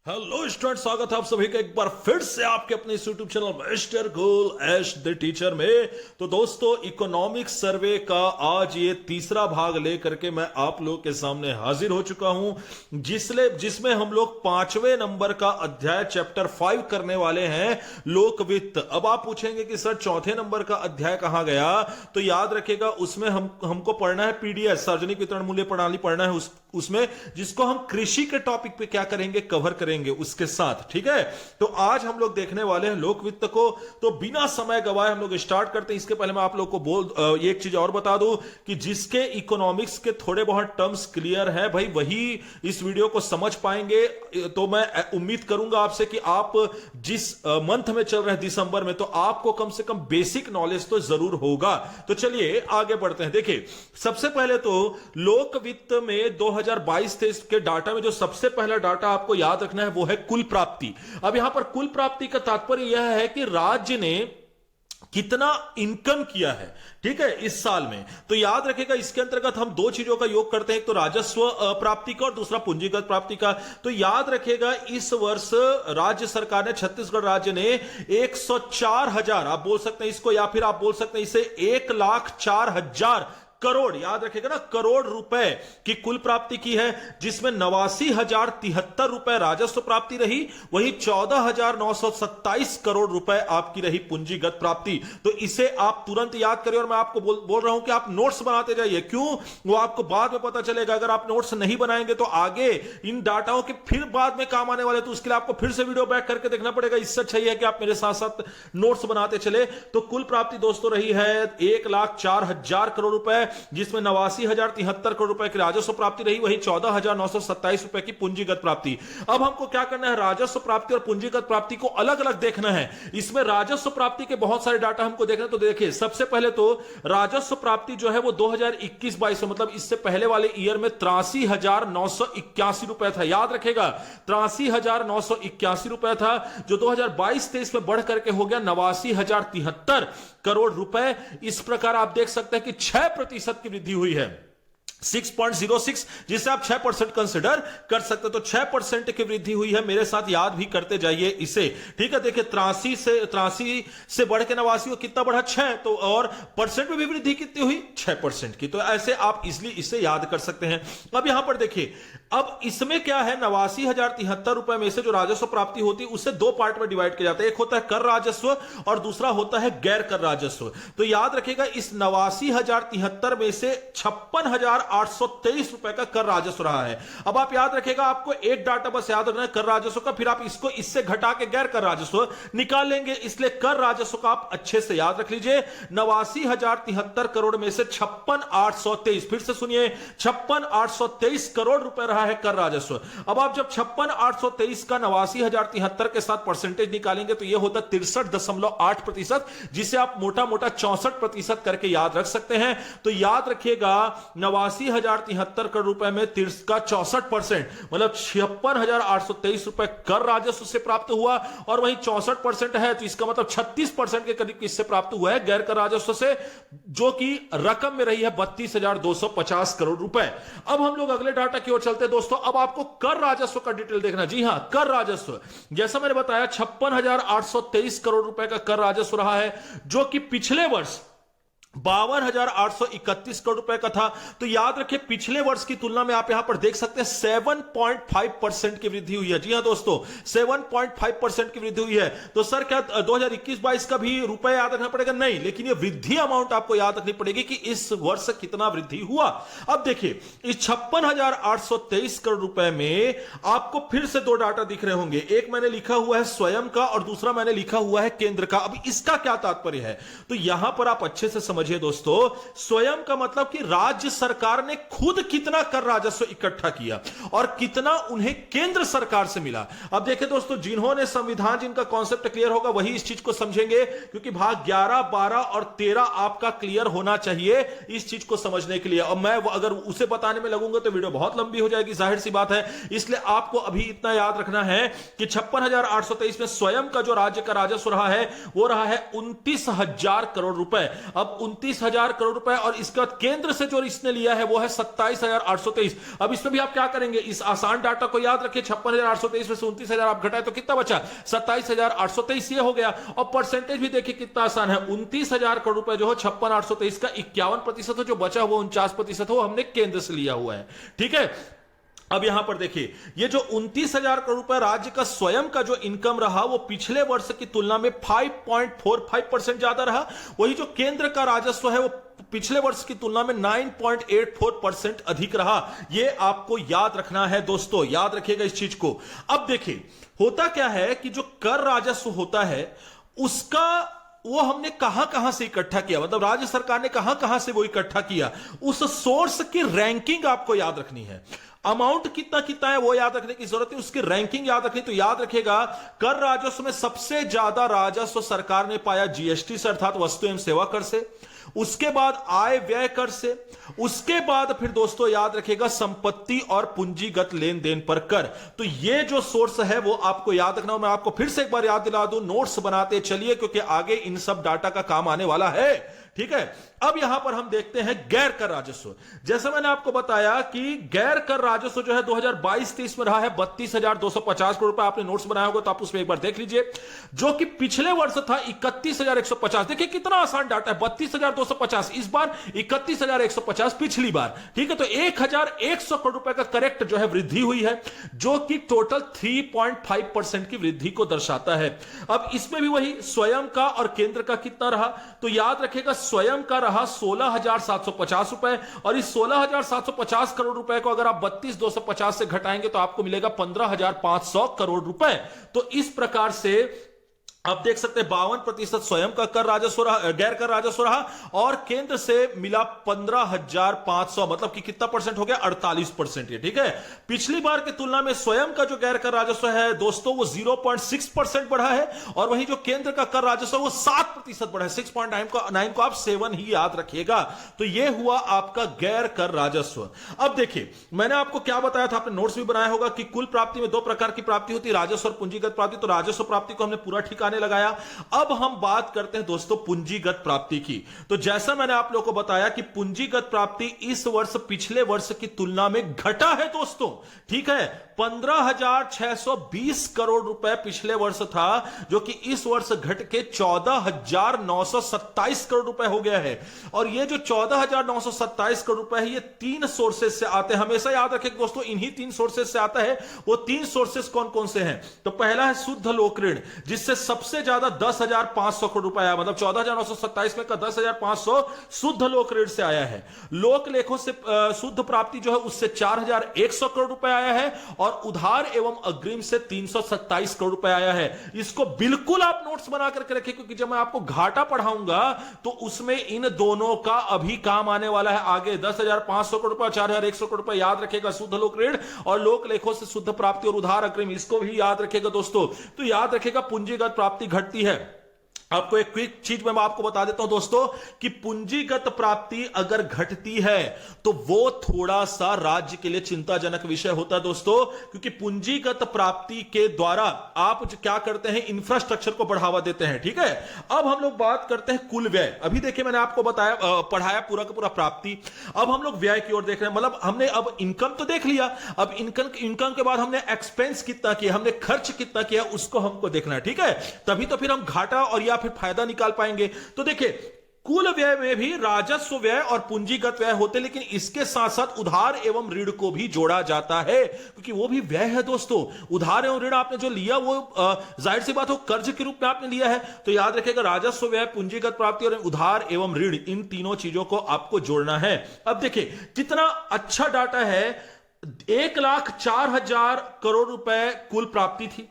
Hello student, स्वागत है आप सभी का एक बार फिर से आपके अपने YouTube channel mister cool Ash the teacher में। तो दोस्तों, इकोनॉमिक सर्वे का आज ये तीसरा भाग लेकर के मैं आप लोगों के सामने हाजिर हो चुका हूं, जिसमें हम लोग 5वें नंबर का अध्याय चैप्टर 5 करने वाले हैं, लोक वित्त। अब आप पूछेंगे कि सर चौथे नंबर का अध्याय कहां गया, तो याद रखेगा उसमें हमको पढ़ना है पीडीएस, सार्वजनिक वितरण मूल्य प्रणाली पढ़ना है उसमें, जिसको हम कृषि के टॉपिक पे क्या करेंगे, कवर करेंगे उसके साथ। ठीक है, तो आज हम लोग देखने वाले हैं लोक वित्त को। तो बिना समय गवाए हम लोग स्टार्ट करते हैं। इसके पहले मैं आप लोग को एक चीज और बता दूं कि जिसके इकोनॉमिक्स के थोड़े बहुत टर्म्स क्लियर हैं भाई, वही इस वीडियो को समझ पाएंगे। तो मैं उम्मीद करूंगा आपसे कि आप जिस मंथ में चल रहे हैं दिसंबर में, तो आपको कम से कम बेसिक नॉलेज तो जरूर होगा। तो चलिए आगे बढ़ते हैं। देखिए, सबसे पहले तो लोक वित्त में 2022-23 के डाटा में जो सबसे पहला डाटा आपको याद रखना है वो है कुल प्राप्ति। अब यहां पर कुल प्राप्ति का तात्पर्य यह है कि राज्य ने कितना इनकम किया है, ठीक है, इस साल में। तो याद रखेगा इसके अंतर्गत हम दो चीजों का योग करते हैं, एक तो राजस्व प्राप्ति का और दूसरा पूंजीगत प्राप्ति का। तो याद रखेगा इस वर्ष राज्य सरकार ने, छत्तीसगढ़ राज्य ने 104,000, आप बोल सकते हैं इसको, या फिर आप बोल सकते हैं इसे 1,04,000 करोड़, याद रखेगा ना, करोड़ रुपए की कुल प्राप्ति की है, जिसमें 89,073 रुपए राजस्व प्राप्ति रही, वही 14,927 करोड़ रुपए आपकी रही पूंजीगत प्राप्ति। तो इसे आप तुरंत याद करिए, और मैं आपको बोल रहा हूं कि आप नोट्स बनाते जाइए। क्यों? वो आपको बाद में पता चलेगा। अगर आप नोट्स नहीं बनाएंगे तो आगे इन डाटाओं के फिर बाद में काम आने वाले, तो उसके लिए आपको फिर से वीडियो बैक करके देखना पड़ेगा। इससे अच्छा है कि आप मेरे साथ साथ नोट्स बनाते चले। तो कुल प्राप्ति दोस्तों रही है 1,04,000 करोड़ रुपए, जिसमें 89,073 करोड़ रुपए की राजस्व प्राप्ति रही, वही 14,927 रुपए की पूंजीगत प्राप्ति। अब हमको क्या करना है, राजस्व प्राप्ति और पूंजीगत प्राप्ति को अलग अलग देखना है। इसमें राजस्व प्राप्ति के बहुत सारे डाटा हमको देखना। तो देखिए, सबसे पहले तो राजस्व प्राप्ति जो है वो 2021-22 में, मतलब इससे पहले वाले ईयर में 83,981 रुपए था। याद रखेगा 83,981 रुपए था, जो 2022-23 में बढ़ करके हो गया 89,073 करोड़ रुपए। इस प्रकार आप देख सकते हैं कि 6% की वृद्धि हुई है, 6.06, जिसे आप 6% कंसिडर कर सकते हैं। तो 6% की वृद्धि हुई है, मेरे साथ याद भी करते जाइए इसे। ठीक है, देखिए 83 से बढ़ के 89 को कितना बढ़ा, 6। तो और परसेंट में भी वृद्धि कितनी हुई, 6% की। तो ऐसे आप इजिली इसे याद कर सकते हैं। अब यहां पर देखिए, अब इसमें क्या है, 89,073 रुपए में से जो राजस्व प्राप्ति होती है उसे दो पार्ट में डिवाइड किया जाता है। एक होता है कर राजस्व और दूसरा होता है गैर कर राजस्व। तो याद रखिएगा इस 89,073 में से 56,823 रुपए का कर राजस्व रहा है। अब आप याद रखेगा, आपको एक डाटा बस याद रखना है कर राजस्व का, फिर आप इसको इससे घटा के गैर कर राजस्व निकाल लेंगे। इसलिए कर राजस्व का आप अच्छे से याद रख लीजिए। 89,073 करोड़ में से 56,823, फिर से सुनिए, 56,823 करोड़ रुपए रहा है कर राजस्व। अब आप जब 56,823 का 89,073 के साथ परसेंटेज निकालेंगे तो यह होता 63.8%, जिसे आप मोटा मोटा 64% करके याद रख सकते हैं। तो याद रखिएगा 89,073 करोड़ रुपए में 64%, मतलब 56,823 रुपए कर राजस्व से प्राप्त हुआ, और वहीं 64% है, तो इसका मतलब 36% के करीब किससे प्राप्त हुआ है, गैर कर राजस्व से, जो कि रकम में रही है 32,250 करोड़ रुपए। अब हम लोग अगले डाटा की ओर चलते हैं दोस्तों। अब आपको कर राजस्व का डिटेल देखना। जी हां, कर राजस्व जैसा मैंने बताया 56,823 करोड़ रुपए का कर राजस्व रहा है, जो कि पिछले वर्ष 52,831 करोड़ रुपए का था। तो याद रखिए पिछले वर्ष की तुलना में आप यहां पर देख सकते हैं 7.5% की वृद्धि हुई है। जी हां दोस्तों, 7.5% की वृद्धि हुई है। तो सर क्या 2021-22 का भी रुपए याद रखना पड़ेगा? नहीं, लेकिन ये वृद्धि अमाउंट आपको याद रखनी पड़ेगी कि इस वर्ष कितना वृद्धि हुआ। अब देखिए, इस 56,823 करोड़ रुपए में आपको फिर से दो डाटा दिख रहे होंगे। एक मैंने लिखा हुआ है स्वयं का और दूसरा मैंने लिखा हुआ है केंद्र का। अब इसका क्या तात्पर्य है, तो यहां पर आप अच्छे से समझिए दोस्तों। स्वयं का मतलब कि राज्य सरकार ने खुद कितना कर राजस्व इकट्ठा किया और कितना उन्हें केंद्र सरकार से मिला। अब देखिए दोस्तों, जिन्होंने संविधान, जिनका कॉन्सेप्ट क्लियर होगा वही इस चीज को समझेंगे, क्योंकि भाग 11, 12 और 13 आपका क्लियर होना चाहिए इस चीज को समझने के लिए। अब मैं अगर उसे बताने में लगूंगा तो वीडियो बहुत लंबी हो जाएगी, जाहिर सी बात है। इसलिए आपको अभी इतना याद रखना है कि 56,823 में स्वयं का जो राज्य का राजस्व रहा है वो रहा है 29,000 करोड़ रुपए। अब 29,000 करोड़ रुपए, और इसके बाद केंद्र से जो इसने लिया है वो है 27,823। अब इसमें भी आप क्या करेंगे, इस आसान डाटा को याद रखिए, 56,823 में से 29,000 आप घटाए तो कितना बचा, 27,823 ये हो गया। और परसेंटेज भी देखिए कितना आसान है, 29,000 करोड़ रुपए जो है 56,823 का 51% हो, जो बचा हुआ 49% हो, हमने केंद्र से लिया हुआ है। ठीक है, अब यहां पर देखिए, ये जो 29,000 करोड़ रुपए राज्य का स्वयं का जो इनकम रहा वो पिछले वर्ष की तुलना में 5.45% ज्यादा रहा। वही जो केंद्र का राजस्व है वो पिछले वर्ष की तुलना में 9.84% अधिक रहा। ये आपको याद रखना है दोस्तों, याद रखिएगा इस चीज को। अब देखिए होता क्या है कि जो कर राजस्व होता है उसका वो हमने कहां से इकट्ठा किया, मतलब राज्य सरकार ने कहां से वो इकट्ठा किया, उस सोर्स की रैंकिंग आपको याद रखनी है। अमाउंट कितना कितना है वो याद रखने की जरूरत है, उसकी रैंकिंग याद रखनी। तो याद रखेगा, कर राजस्व में सबसे ज्यादा राजस्व सरकार ने पाया जीएसटी से, अर्थात वस्तु एवं सेवा कर से, उसके बाद आय व्यय कर से, उसके बाद फिर दोस्तों याद रखेगा संपत्ति और पूंजीगत लेन देन पर कर। तो ये जो सोर्स है वो आपको याद रखना। मैं आपको फिर से एक बार याद दिला दूं, नोट्स बनाते चलिए क्योंकि आगे इन सब डाटा का काम आने वाला है। ठीक है, अब यहां पर हम देखते हैं गैर कर राजस्व। जैसे मैंने आपको बताया कि गैर कर राजस्व जो है 2022-23 में रहा है 32,250 करोड़ रुपए। आपने नोट्स बनाया होगा तो आप उसमें एक बार देख लीजिए, जो कि पिछले वर्ष था 31,150। देखिए कितना आसान डाटा है, 32,250 इस बार, 31,150 पिछली बार। ठीक है, तो 1,100 करोड़ रुपए का करेक्ट जो है वृद्धि हुई है, जो कि टोटल 3.5% की वृद्धि को दर्शाता है। अब इसमें भी वही स्वयं का और केंद्र का कितना रहा, तो याद रखेगा स्वयं का रहा 16,750 रुपए, और इस 16,750 करोड़ रुपए को अगर आप 32,250 से घटाएंगे तो आपको मिलेगा 15,500 करोड़ रुपए। तो इस प्रकार से आप देख सकते हैं 52% स्वयं का कर राजस्व रहा, गैर कर राजस्व रहा, और केंद्र से मिला 15,500, मतलब कि कितना परसेंट हो गया, 48% ये। ठीक है, पिछली बार की तुलना में स्वयं का जो गैर कर राजस्व है दोस्तों वो 0.6% बढ़ा है, और वहीं जो केंद्र का कर राजस्व वो 7% बढ़ा है। 6.9 को आप 7 ही याद रखिएगा। तो ये हुआ आपका गैर कर राजस्व। अब देखिए मैंने आपको क्या बताया था, आपने नोट्स भी बनाया होगा कि कुल प्राप्ति में 2 प्रकार की प्राप्ति होती है, राजस्व और पूंजीगत प्राप्ति। तो राजस्व प्राप्ति को हमने पूरा ठिकाने लगाया। अब हम बात करते हैं दोस्तों पूंजीगत प्राप्ति की। तो जैसा मैंने आप लोगों को बताया कि पूंजीगत प्राप्ति इस वर्ष पिछले वर्ष की तुलना में घटा है दोस्तों। ठीक है, 15,620 करोड़ रुपए पिछले वर्ष था, जो कि इस वर्ष घट के 14,927 करोड़ रुपए हो गया है। और ये जो 14,927 करोड़ रुपए है ये 3 सोर्सेस से आते हैं। हमेशा याद रखें दोस्तों, इन्हीं 3 सोर्सेस से आता है। वो 3 सोर्सेस कौन कौन से हैं? तो पहला है शुद्ध लोक ऋण, जिससे सबसे ज्यादा 10,500 करोड़ रुपए आया, मतलब 14,927 में का 10,500 शुद्ध लोक ऋण से आया है। लोक लेखों से शुद्ध प्राप्ति जो है उससे 4,100 करोड़ रुपए आया है, और उधार एवं अग्रिम से 327 करोड़ रुपए आया है। इसको बिल्कुल आप नोट्स बना करके रखें, क्योंकि जब मैं आपको घाटा पढ़ाऊंगा तो उसमें इन दोनों का अभी काम आने वाला है आगे। 10,500 करोड़ रुपए, 4,100 करोड़ रुपए याद रखेगा शुद्ध लोक ऋण, और लोक लेखों से शुद्ध प्राप्ति और उधार अग्रिम, इसको भी याद रखेगा दोस्तों। तो याद रखेगा पूंजीगत प्राप्ति घटती है। आपको एक क्विक चीज मैं आपको बता देता हूं दोस्तों कि पूंजीगत प्राप्ति अगर घटती है तो वो थोड़ा सा राज्य के लिए चिंताजनक विषय होता है दोस्तों, क्योंकि पूंजीगत प्राप्ति के द्वारा आप क्या करते हैं, इंफ्रास्ट्रक्चर को बढ़ावा देते हैं। ठीक है, अब हम लोग बात करते हैं कुल व्यय। अभी देखिए मैंने आपको बताया, पढ़ाया पूरा का पूरा प्राप्ति। अब हम लोग व्यय की ओर देख रहे हैं, मतलब हमने अब इनकम तो देख लिया, अब इनकम के बाद हमने एक्सपेंस कितना किया, हमने खर्च कितना किया, उसको हमको देखना है। ठीक है, तभी तो फिर हम घाटा और या फिर फायदा निकाल पाएंगे। तो देखिए कुल व्यय में भी राजस्व व्यय और पूंजीगत व्यय होते, लेकिन इसके साथ साथ उधार एवं ऋण को भी जोड़ा जाता है, क्योंकि वो भी व्यय है दोस्तों। उधार एवं ऋण आपने जो लिया वो जाहिर सी बात हो कर्ज के रूप में आपने लिया है। तो याद रखिएगा राजस्व व्यय, पूंजीगत प्राप्ति और उधार एवं ऋण, इन तीनों चीजों को आपको जोड़ना है। अब देखिए कितना अच्छा डाटा है, 1,04,000 करोड़ रुपए कुल प्राप्ति थी,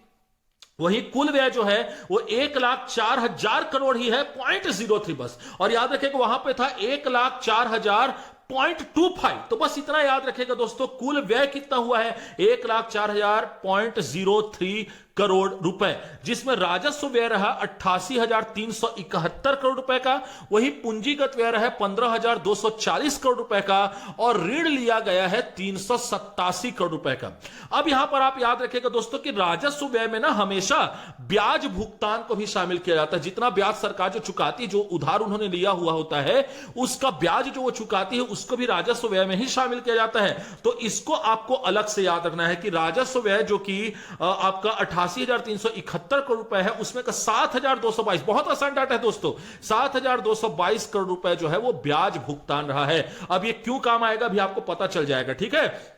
वही कुल व्यय जो है वो 1,04,000 करोड़ ही है, 0.03 बस। और याद रखेगा वहां पे था 1,04,000.25, तो बस इतना याद रखेगा दोस्तों। कुल व्यय कितना हुआ है, 1,04,000.03 करोड़ रुपए, जिसमें राजस्व व्यय रहा 88,371 करोड़ रुपए का, वही पूंजीगत व्यय रहा 15,240 करोड़ रुपए का, और ऋण लिया गया है 387 करोड़ रुपए का। अब यहां पर आप याद रखिएगा दोस्तों कि राजस्व व्यय में ना हमेशा ब्याज भुगतान को भी शामिल किया जाता है। जितना ब्याज सरकार जो चुकाती है, जो उधार उन्होंने लिया हुआ होता है, उसका ब्याज जो वो चुकाती है उसको भी राजस्व व्यय में ही शामिल किया जाता है। तो इसको आपको अलग से याद रखना है कि राजस्व व्यय जो कि आपका 88,371 करोड़ रुपए है, उसमें का 7,222, बहुत आसान डाटा है दोस्तों, 7,222 करोड़ रुपए जो है वो ब्याज भुगतान रहा है। अब ये क्यों काम आएगा अभी आपको पता चल जाएगा, ठीक है।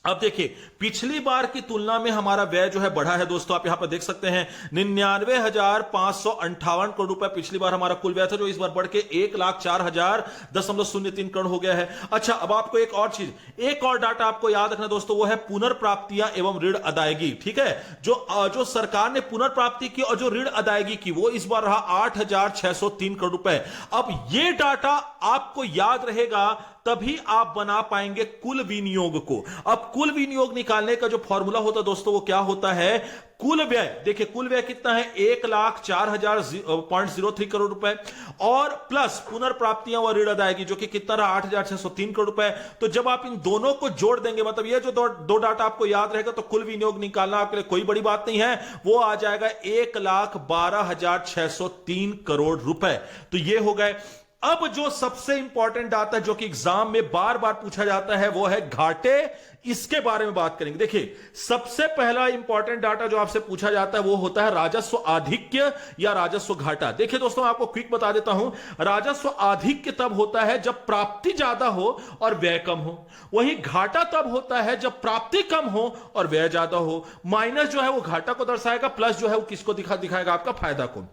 अब देखिए पिछली बार की तुलना में हमारा व्यय जो है बढ़ा है दोस्तों, आप यहां पर देख सकते हैं 99,558 करोड़ रुपए पिछली बार हमारा कुल व्यय था, जो इस बार बढ़ के 1,04,000.03 करोड़ हो गया है। अच्छा, अब आपको एक और चीज, एक और डाटा आपको याद रखना दोस्तों, वो है पुनर्प्राप्तियां एवं ऋण अदायगी, ठीक है। जो सरकार ने पुनर्प्राप्ति की और जो ऋण अदायगी की, वो इस बार रहा 8,603 करोड़ रुपए। अब ये डाटा आपको याद रहेगा तभी आप बना पाएंगे कुल विनियोग को। अब कुल विनियोग निकालने का जो फॉर्मूला होता है दोस्तों, वो क्या होता है, कुल व्यय, देखिए कुल व्यय कितना है 1,04,003 करोड़ रुपए, और प्लस पुनर्प्राप्तियां व ऋण अदायगी जो कि कितना रहा 8,603 करोड़ रुपए। तो जब आप इन दोनों को जोड़ देंगे, मतलब ये जो दो डाटा आपको याद रहेगा, तो कुल विनियोग निकालना आपके लिए कोई बड़ी बात नहीं है, वो आ जाएगा 1,12,603 करोड़ रुपए। तो ये हो गए। अब जो सबसे इंपॉर्टेंट डाटा जो कि एग्जाम में बार बार पूछा जाता है, वो है घाटे। इसके बारे में बात करेंगे। देखिए सबसे पहला इंपॉर्टेंट डाटा जो आपसे पूछा जाता है वो होता है राजस्व आधिक्य या राजस्व घाटा। देखिए दोस्तों, मैं आपको क्विक बता देता हूं, राजस्व आधिक्य तब होता है जब प्राप्ति ज्यादा हो और व्यय कम हो, वहीं घाटा तब होता है जब प्राप्ति कम हो और व्यय ज्यादा हो। माइनस जो है वो घाटा को दर्शाएगा, प्लस जो है वो किसको दिखाएगा, आपका फायदा को।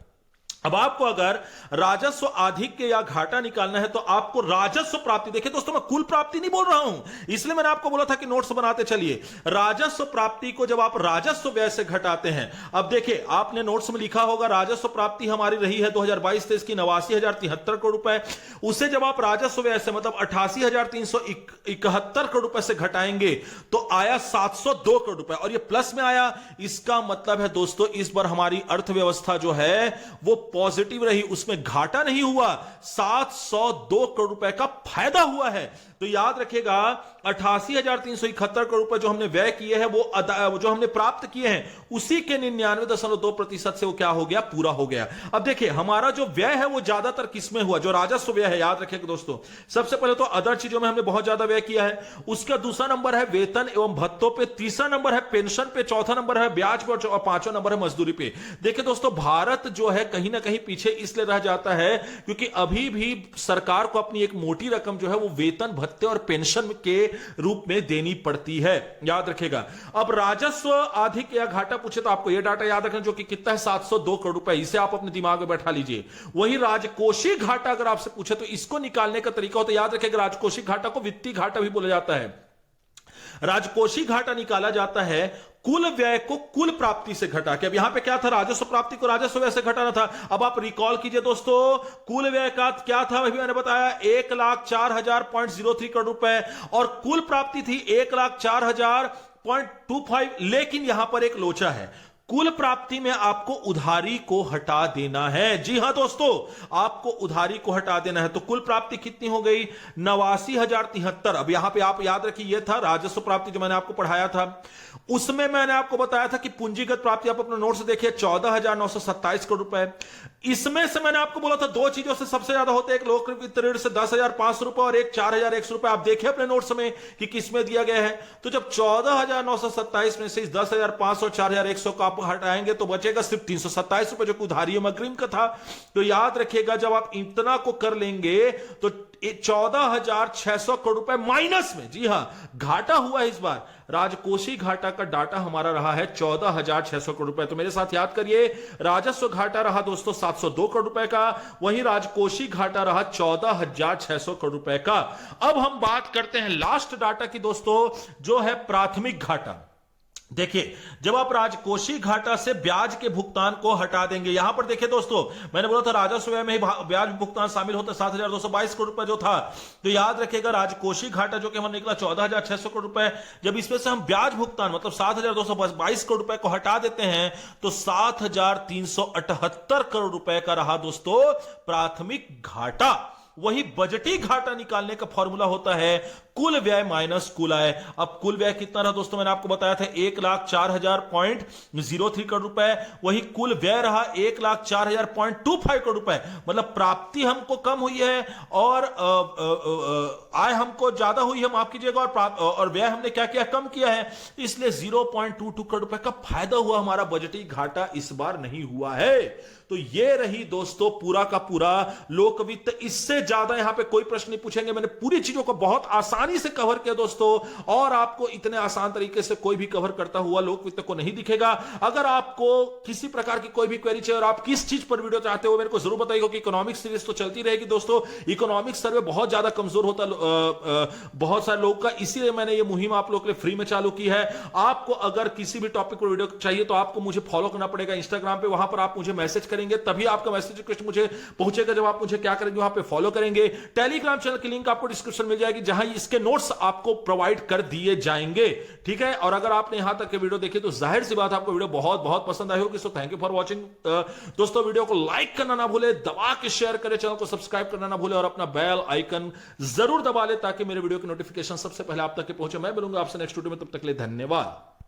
अब आपको अगर राजस्व आधिक्य या घाटा निकालना है तो आपको राजस्व प्राप्ति, देखिए दोस्तों मैं कुल प्राप्ति नहीं बोल रहा हूं, इसलिए मैंने आपको बोला था कि नोट्स बनाते चलिए। राजस्व प्राप्ति को जब आप राजस्व व्यय से घटाते हैं, अब देखिए आपने नोट्स में लिखा होगा राजस्व प्राप्ति हमारी रही है 2022-23 की 89,073 करोड़ रुपए। उसे जब आप राजस्व व्यय से मतलब 88,371 करोड़ रुपए से घटाएंगे तो आया 702 करोड़ रुपए, और ये प्लस में आया। इसका मतलब है दोस्तों इस बार हमारी अर्थव्यवस्था जो है वो पॉजिटिव रही, उसमें घाटा नहीं हुआ, 702 करोड़ रुपए का फायदा हुआ है। तो याद रखिएगा 88,371 करोड़ रुपए जो हमने व्यय किए हैं, वो जो हमने प्राप्त किए हैं उसी के 99.2% से वो क्या हो गया, पूरा हो गया। अब देखिए हमारा जो व्यय है वो ज्यादातर किसमें हुआ, जो राजस्व व्यय है, याद रखिएगा दोस्तों, सबसे पहले तो अदर चीजों में हमने बहुत ज्यादा व्यय किया है, उसका दूसरा नंबर है वेतन एवं भत्तों पे, तीसरा नंबर है पेंशन पे, चौथा नंबर है ब्याज पे, और पांचवा नंबर है मजदूरी पे। देखिए दोस्तों भारत जो है कहीं ना कहीं पीछे इसलिए रह जाता है क्योंकि अभी भी सरकार को अपनी एक मोटी रकम जो है वो वेतन भत्ते और पेंशन के रूप में देनी पड़ती है, याद रखेगा। अब राजस्व आधिक्य या घाटा पूछे तो आपको यह डाटा याद रखना जो कि कितना है 702 करोड़ रुपए, इसे आप अपने दिमाग में बैठा लीजिए। वही राजकोषीय घाटा अगर आपसे पूछे तो इसको निकालने का तरीका होता है, याद रखेगा राजकोषीय घाटा को वित्तीय घाटा भी बोला जाता है। राजकोषीय घाटा निकाला जाता है कुल व्यय को कुल प्राप्ति से घटा के। अब यहां पे क्या था, राजस्व प्राप्ति को राजस्व व्यय से घटाना था। अब आप रिकॉल कीजिए दोस्तों, कुल व्यय का क्या था, अभी मैंने बताया 1,04,000.03 करोड़ रुपए, और कुल प्राप्ति थी 1,04,000.25। लेकिन यहां पर एक लोचा है, कुल प्राप्ति में आपको उधारी को हटा देना है। जी हां दोस्तों, आपको उधारी को हटा देना है। तो कुल प्राप्ति कितनी हो गई, 89,073। अब यहां पे आप याद रखिए ये था राजस्व प्राप्ति जो मैंने आपको पढ़ाया था, उसमें मैंने आपको बताया था कि पूंजीगत प्राप्ति, आप अपने नोट से देखिए 14,927 करोड़ रुपए। इसमें से मैंने आपको बोला था दो चीजों से सबसे ज्यादा होते हैं, एक लोक वित्त ऋण से 10,500 रुपए और एक 4,100 रुपए। आप देखिए अपने नोट्स में कि किसमें दिया गया है। तो जब 14,927 में से इस 10,500 और 4,100 को आप हटाएंगे तो बचेगा सिर्फ 327 रुपए जो कि उधारी अग्रिम का था। तो याद रखिएगा जब आप इतना को कर लेंगे तो 14,600 करोड़ रुपए माइनस में, जी हां घाटा हुआ है इस बार। राजकोषीय घाटा का डाटा हमारा रहा है 14,600 करोड़ रुपए। तो मेरे साथ याद करिए, राजस्व घाटा रहा दोस्तों 702 करोड़ रुपए का, वहीं राजकोषीय घाटा रहा 14,600 करोड़ रुपए का। अब हम बात करते हैं लास्ट डाटा की दोस्तों, जो है प्राथमिक घाटा। देखिए, जब आप राजकोषीय घाटा से ब्याज के भुगतान को हटा देंगे, यहां पर देखिए दोस्तों, मैंने बोला था राजस्व व्यय में ही ब्याज भुगतान शामिल होता है 7,222 करोड़ रुपए जो था। तो याद रखिएगा राजकोषीय घाटा जो कि हमारा निकला 14,600 करोड़ रुपए, जब इसमें से हम ब्याज भुगतान मतलब 7,222 करोड़ रुपए को हटा देते हैं तो 7,378 करोड़ रुपए का रहा दोस्तों प्राथमिक घाटा। वही बजटीय घाटा निकालने का फॉर्मूला होता है कुल व्यय माइनस कुल आय। अब कुल व्यय कितना रहा दोस्तों, मैंने आपको बताया था 1,04,000.03 करोड़ रुपए। वही कुल व्यय रहा 1,04,000.25 करोड़ रुपए। मतलब प्राप्ति हमको कम हुई है और आय हमको ज्यादा हुई है, माफ कीजिएगा, और व्यय हमने क्या किया, कम किया है, इसलिए 0.22 करोड़ रुपए का फायदा हुआ। हमारा बजटीय घाटा इस बार नहीं हुआ है। तो ये रही दोस्तों पूरा का पूरा लोक वित्त। इससे ज्यादा यहां पे कोई प्रश्न नहीं पूछेंगे। मैंने पूरी चीजों को बहुत आसानी से कवर किया दोस्तों, और आपको इतने आसान तरीके से कोई भी कवर करता हुआ लोक वित्त को नहीं दिखेगा। अगर आपको किसी प्रकार की कोई भी क्वेरी चाहिए और आप किस चीज पर वीडियो चाहते हो मेरे को जरूर बताइए, क्योंकि इकोनॉमिक्स सीरीज तो चलती रहेगी दोस्तों। इकोनॉमिक्स सर्वे बहुत ज्यादा कमजोर होता बहुत सारे लोगों का, इसीलिए मैंने ये मुहिम आप लोगों के लिए फ्री में चालू की है। आपको अगर किसी भी टॉपिक पर वीडियो चाहिए तो आपको मुझे फॉलो करना पड़ेगा इंस्टाग्राम पे, वहां पर आप मुझे मैसेज करेंगे, तभी आपका मैसेज रिक्वेस्ट मुझे पहुंचेगा। जब आप मुझे क्या करेंगे, वहां पे फॉलो करेंगे। टेलीग्राम चैनल की लिंक आपको डिस्क्रिप्शन मिल जाएगी, जहां इसके नोट्स आपको प्रोवाइड कर दिए जाएंगे, ठीक है। और अगर आपने यहां तक के वीडियो देखे तो जाहिर सी बात आपको वीडियो बहुत बहुत पसंद आई होगी। So thank you for watching दोस्तों। वीडियो को लाइक करना ना भूले, दबा के शेयर करें, चैनल को सब्सक्राइब करना ना भूले और अपना बेल आइकन जरूर दबा ले ताकि मेरे वीडियो की नोटिफिकेशन सबसे पहले आप तक पहुंचे। मैं मिलूंगा आपसे नेक्स्ट वीडियो में, तब तक के लिए धन्यवाद।